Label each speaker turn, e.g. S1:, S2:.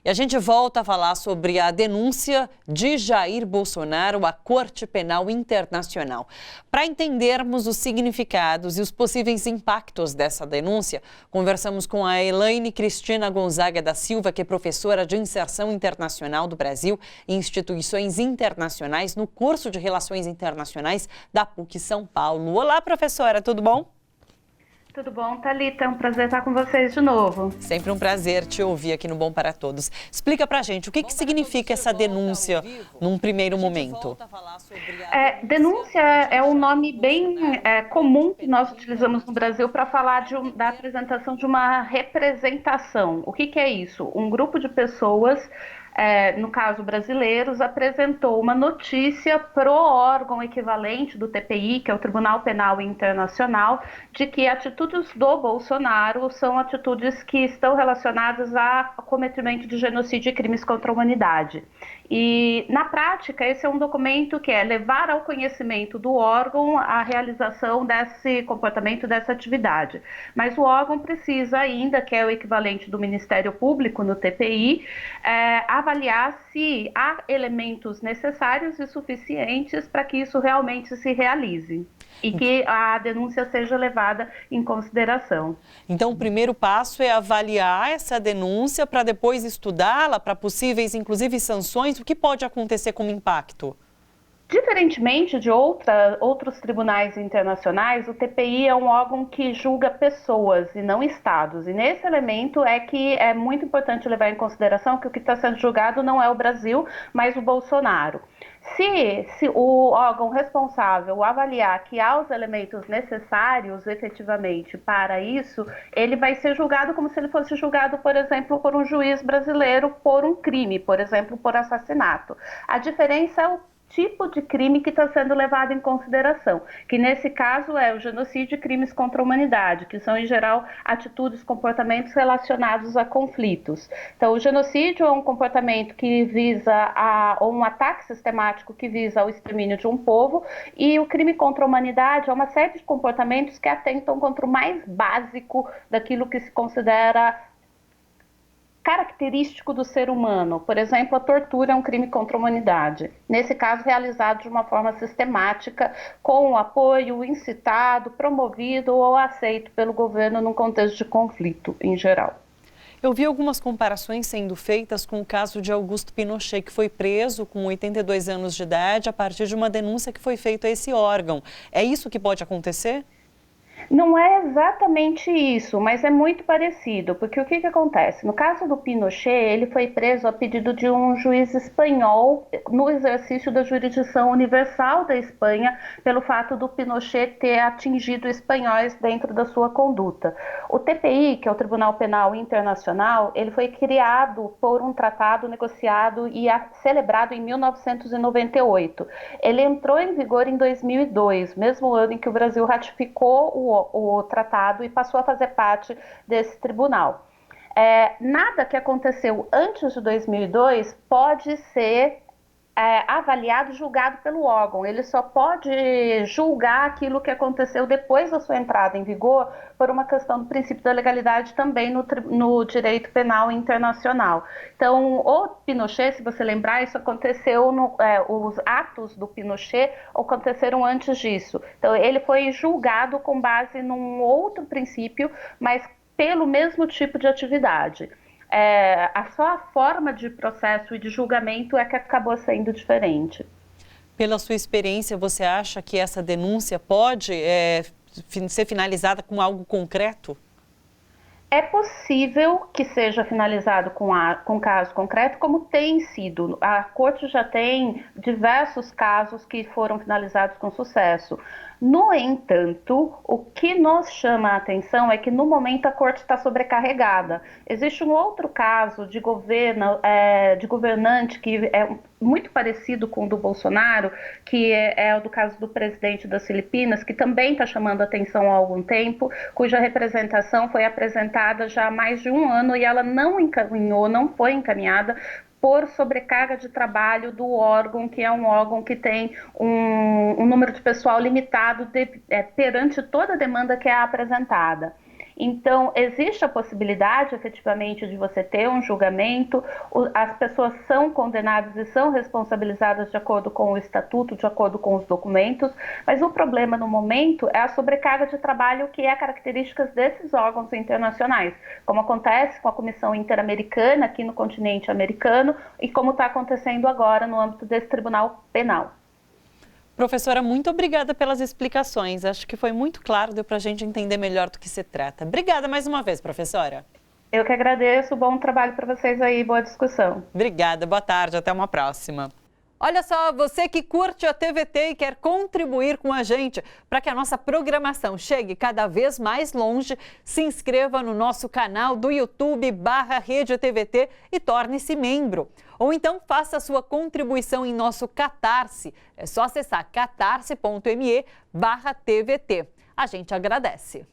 S1: E a gente volta a falar sobre a denúncia de Jair Bolsonaro à Corte Penal Internacional. Para entendermos os significados e os possíveis impactos dessa denúncia, conversamos com a Elaine Cristina Gonzaga da Silva, que é professora de Inserção Internacional do Brasil e Instituições Internacionais no curso de Relações Internacionais da PUC São Paulo. Olá, professora, tudo bom?
S2: Tudo bom, Thalita? É um prazer estar com vocês de novo.
S1: Sempre um prazer te ouvir aqui no Bom para Todos. Explica pra gente, o que significa essa denúncia num primeiro momento?
S2: Denúncia é um nome bem comum que nós utilizamos no Brasil para falar da apresentação de uma representação. O que é isso? Um grupo de pessoas, no caso brasileiros, apresentou uma notícia pro órgão equivalente do TPI, que é o Tribunal Penal Internacional, de que atitudes do Bolsonaro são atitudes que estão relacionadas ao cometimento de genocídio e crimes contra a humanidade. E, na prática, esse é um documento que é levar ao conhecimento do órgão a realização desse comportamento, dessa atividade. Mas o órgão precisa ainda, que é o equivalente do Ministério Público no TPI, avaliar se há elementos necessários e suficientes para que isso realmente se realize e que a denúncia seja levada em consideração.
S1: Então, o primeiro passo é avaliar essa denúncia para depois estudá-la para possíveis, inclusive, sanções. O que pode acontecer como impacto?
S2: Diferentemente de outros tribunais internacionais, o TPI é um órgão que julga pessoas e não estados. E nesse elemento é que é muito importante levar em consideração que o que está sendo julgado não é o Brasil, mas o Bolsonaro. Se o órgão responsável avaliar que há os elementos necessários efetivamente para isso, ele vai ser julgado como se ele fosse julgado, por exemplo, por um juiz brasileiro por um crime, por exemplo, por assassinato. A diferença é o tipo de crime que está sendo levado em consideração, que nesse caso é o genocídio e crimes contra a humanidade, que são em geral atitudes, comportamentos relacionados a conflitos. Então o genocídio é um comportamento que visa ou um ataque sistemático que visa ao extermínio de um povo, e o crime contra a humanidade é uma série de comportamentos que atentam contra o mais básico daquilo que se considera característico do ser humano. Por exemplo, a tortura é um crime contra a humanidade. Nesse caso, realizado de uma forma sistemática, com o apoio incitado, promovido ou aceito pelo governo num contexto de conflito em geral.
S1: Eu vi algumas comparações sendo feitas com o caso de Augusto Pinochet, que foi preso com 82 anos de idade a partir de uma denúncia que foi feita a esse órgão. É isso que pode acontecer?
S2: Não é exatamente isso, mas é muito parecido, porque o que acontece? No caso do Pinochet, ele foi preso a pedido de um juiz espanhol no exercício da jurisdição universal da Espanha, pelo fato do Pinochet ter atingido espanhóis dentro da sua conduta. O TPI, que é o Tribunal Penal Internacional, ele foi criado por um tratado negociado e celebrado em 1998. Ele entrou em vigor em 2002, mesmo ano em que o Brasil ratificou o tratado e passou a fazer parte desse tribunal. Nada que aconteceu antes de 2002 pode ser avaliado e julgado pelo órgão. Ele só pode julgar aquilo que aconteceu depois da sua entrada em vigor por uma questão do princípio da legalidade também no direito penal internacional. Então, o Pinochet, se você lembrar, isso aconteceu, os atos do Pinochet aconteceram antes disso. Então, ele foi julgado com base num outro princípio, mas pelo mesmo tipo de atividade. Só a forma de processo e de julgamento é que acabou sendo diferente.
S1: Pela sua experiência, você acha que essa denúncia pode ser finalizada com algo concreto?
S2: É possível que seja finalizado com caso concreto, como tem sido. A Corte já tem diversos casos que foram finalizados com sucesso. No entanto, o que nos chama a atenção é que no momento a Corte está sobrecarregada. Existe um outro caso de governante que é muito parecido com o do Bolsonaro, que é o do caso do presidente das Filipinas, que também está chamando a atenção há algum tempo, cuja representação foi apresentada já há mais de um ano e ela não foi encaminhada por sobrecarga de trabalho do órgão, que é um órgão que tem um número de pessoal limitado perante toda a demanda que é apresentada. Então, existe a possibilidade, efetivamente, de você ter um julgamento, as pessoas são condenadas e são responsabilizadas de acordo com o estatuto, de acordo com os documentos, mas o problema no momento é a sobrecarga de trabalho que é a característica desses órgãos internacionais, como acontece com a Comissão Interamericana aqui no continente americano e como está acontecendo agora no âmbito desse Tribunal Penal.
S1: Professora, muito obrigada pelas explicações. Acho que foi muito claro, deu para a gente entender melhor do que se trata. Obrigada mais uma vez, professora.
S2: Eu que agradeço, bom trabalho para vocês aí, boa discussão.
S1: Obrigada, boa tarde, até uma próxima. Olha só, você que curte a TVT e quer contribuir com a gente para que a nossa programação chegue cada vez mais longe, se inscreva no nosso canal do YouTube/Rede TVT e torne-se membro. Ou então faça a sua contribuição em nosso Catarse. É só acessar catarse.me/TVT. A gente agradece.